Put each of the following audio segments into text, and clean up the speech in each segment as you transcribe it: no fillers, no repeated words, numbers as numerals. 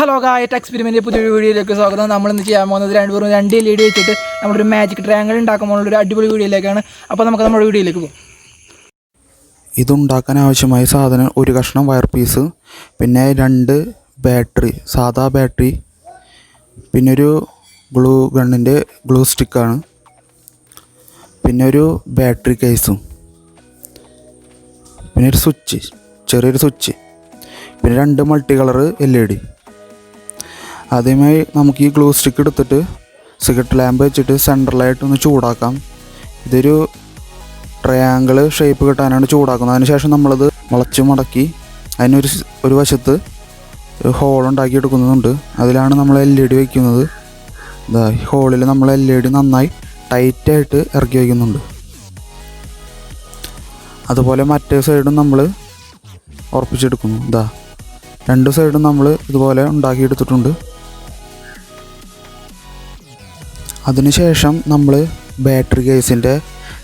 Hello ഗായ് ടെക്സ്പെരിമെൻ്റ് പുതിയൊരു വീഡിയോയിലേക്ക് സ്വാഗതം. നമ്മളിന്ന് ചെയ്യാൻ പോകുന്നത് രണ്ട് LED വെച്ചിട്ട് നമ്മളൊരു മാജിക് ട്രയാങ്കിൾ ഉണ്ടാക്കാൻ പോകുന്ന ഒരു അടിപൊളി വീഡിയോയിലേക്കാണ്. അപ്പോൾ നമുക്ക് നമ്മുടെ വീഡിയോയിലേക്ക് പോകും. ഇതുണ്ടാക്കാൻ ആവശ്യമായ സാധനം ഒരു കഷ്ണം വയർ പീസ്, പിന്നെ 2 ബാറ്ററി, സാധാ ബാറ്ററി, പിന്നെ ഒരു ഗ്ലൂ ഗണ്ണിൻ്റെ ഗ്ലൂ സ്റ്റിക്കാണ്, പിന്നെ ഒരു ബാറ്ററി കേസും, പിന്നെ ഒരു സ്വിച്ച്, ചെറിയൊരു സ്വിച്ച്, പിന്നെ 2 മൾട്ടി കളർ LED. ആദ്യമായി നമുക്ക് ഈ ഗ്ലൂ സ്റ്റിക്ക് എടുത്തിട്ട് സിഗരറ്റ് ലാമ്പ് വെച്ചിട്ട് സെൻട്രലായിട്ടൊന്ന് ചൂടാക്കാം. ഇതൊരു ട്രയാങ്കിൾ ഷേപ്പ് കിട്ടാനാണ് ചൂടാക്കുന്നത്. അതിനുശേഷം നമ്മളത് വളച്ച് മടക്കി ഒരു വശത്ത് ഒരു ഹോൾ ഉണ്ടാക്കി എടുക്കുന്നുണ്ട്. അതിലാണ് നമ്മൾ LED വയ്ക്കുന്നത്. ഇതാ ഈ ഹോളിൽ നമ്മൾ LED നന്നായി ടൈറ്റായിട്ട് ഇറക്കി വയ്ക്കുന്നുണ്ട്. അതുപോലെ മറ്റേ സൈഡും നമ്മൾ ഉറപ്പിച്ചെടുക്കുന്നു. ഇതാ 2 സൈഡും നമ്മൾ ഇതുപോലെ ഉണ്ടാക്കിയെടുത്തിട്ടുണ്ട്. അതിനുശേഷം നമ്മൾ ബാറ്ററി കേസിൻ്റെ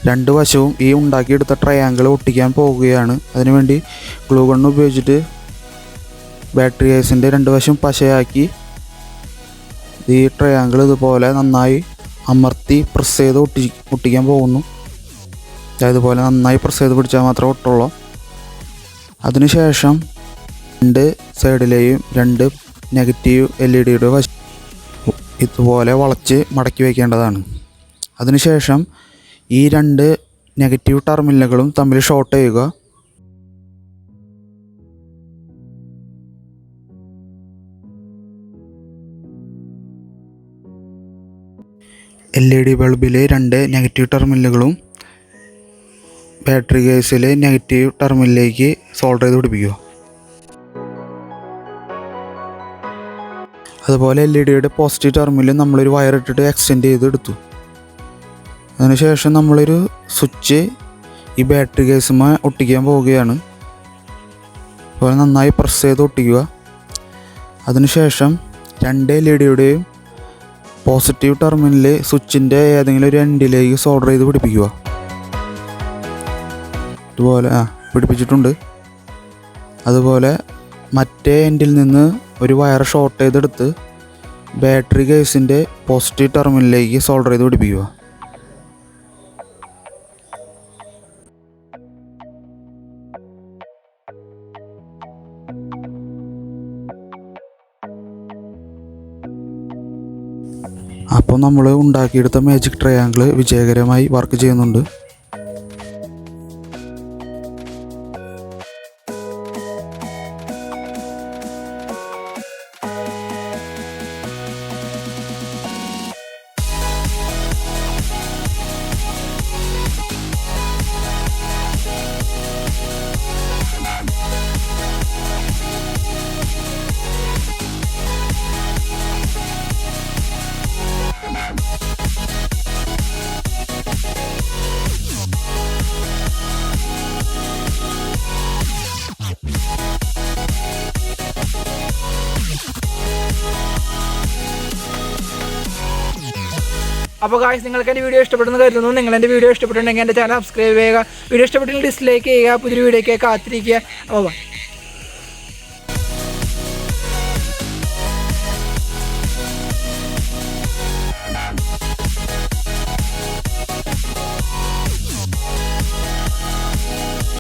2 വശവും ഈ ഉണ്ടാക്കിയെടുത്ത ട്രയാങ്കിൾ ഒട്ടിക്കാൻ പോവുകയാണ്. അതിനുവേണ്ടി ഗ്ലൂ ഗൺ ഉപയോഗിച്ചിട്ട് ബാറ്ററി കേസിൻ്റെ 2 വശം പശയാക്കി ഈ ട്രയാങ്കിൾ ഇതുപോലെ നന്നായി അമർത്തി പ്രസ് ചെയ്ത് ഒട്ടിക്കാൻ പോകുന്നു. ഇതുപോലെ നന്നായി പ്രസ് ചെയ്ത് പിടിച്ചാൽ മാത്രമേ ഒട്ടുള്ളൂ. അതിനുശേഷം 2 സൈഡിലെയും 2 നെഗറ്റീവ് LEDയുടെ വശം ഇതുപോലെ വളച്ച് മടക്കി വയ്ക്കേണ്ടതാണ്. അതിനുശേഷം ഈ 2 നെഗറ്റീവ് ടെർമിനലുകളും തമ്മിൽ ഷോർട്ട് ചെയ്യുക. LED ബൾബിലെ 2 നെഗറ്റീവ് ടെർമിനലുകളും ബാറ്ററി കേസിലെ നെഗറ്റീവ് ടെർമിനലിലേക്ക് സോൾഡർ ചെയ്ത് പിടിപ്പിക്കുക. അതുപോലെ LEDയുടെ പോസിറ്റീവ് ടെർമിനൽ നമ്മളൊരു വയർ ഇട്ടിട്ട് എക്സ്റ്റെൻഡ് ചെയ്ത് എടുത്തു. അതിനുശേഷം നമ്മളൊരു സ്വിച്ച് ഈ ബാറ്ററി കേസുമായി ഒട്ടിക്കാൻ പോവുകയാണ്. അതുപോലെ നന്നായി പ്രസ് ചെയ്ത് ഒട്ടിക്കുക. അതിനുശേഷം 2 LEDയുടെയും പോസിറ്റീവ് ടെർമിനൽ സ്വിച്ചിൻ്റെ ഏതെങ്കിലും ഒരു എൻഡിലേക്ക് സോൾഡർ ചെയ്ത് പിടിപ്പിക്കുക. ഇതുപോലെ പിടിപ്പിച്ചിട്ടുണ്ട്. അതുപോലെ മറ്റേ എൻഡിൽ നിന്ന് ഒരു വയർ ഷോർട്ട് ചെയ്തെടുത്ത് ബാറ്ററി കേസിൻ്റെ പോസിറ്റീവ് ടെർമിനലിലേക്ക് സോൾഡർ ചെയ്ത് പിടിപ്പിക്കുക. അപ്പോൾ നമ്മൾ ഉണ്ടാക്കിയെടുത്ത മാജിക് ട്രയാങ്കിൾ വിജയകരമായി വർക്ക് ചെയ്യുന്നുണ്ട്. അപ്പോൾ ഗായ്സ്, നിങ്ങൾക്ക് എൻ്റെ വീഡിയോ ഇഷ്ടപ്പെടുന്നു കരുതുന്നു. നിങ്ങൾ എൻ്റെ വീഡിയോ ഇഷ്ടപ്പെട്ടുണ്ടെങ്കിൽ എൻ്റെ ചാനൽ സബ്സ്ക്രൈബ് ചെയ്യുക. വീഡിയോ ഇഷ്ടപ്പെട്ടെങ്കിൽ ഡിസ്ലൈക്ക് ചെയ്യുക. പുതിയൊരു വീഡിയോയ്ക്ക് കാത്തിരിക്കുക. അപ്പോൾ ബൈ.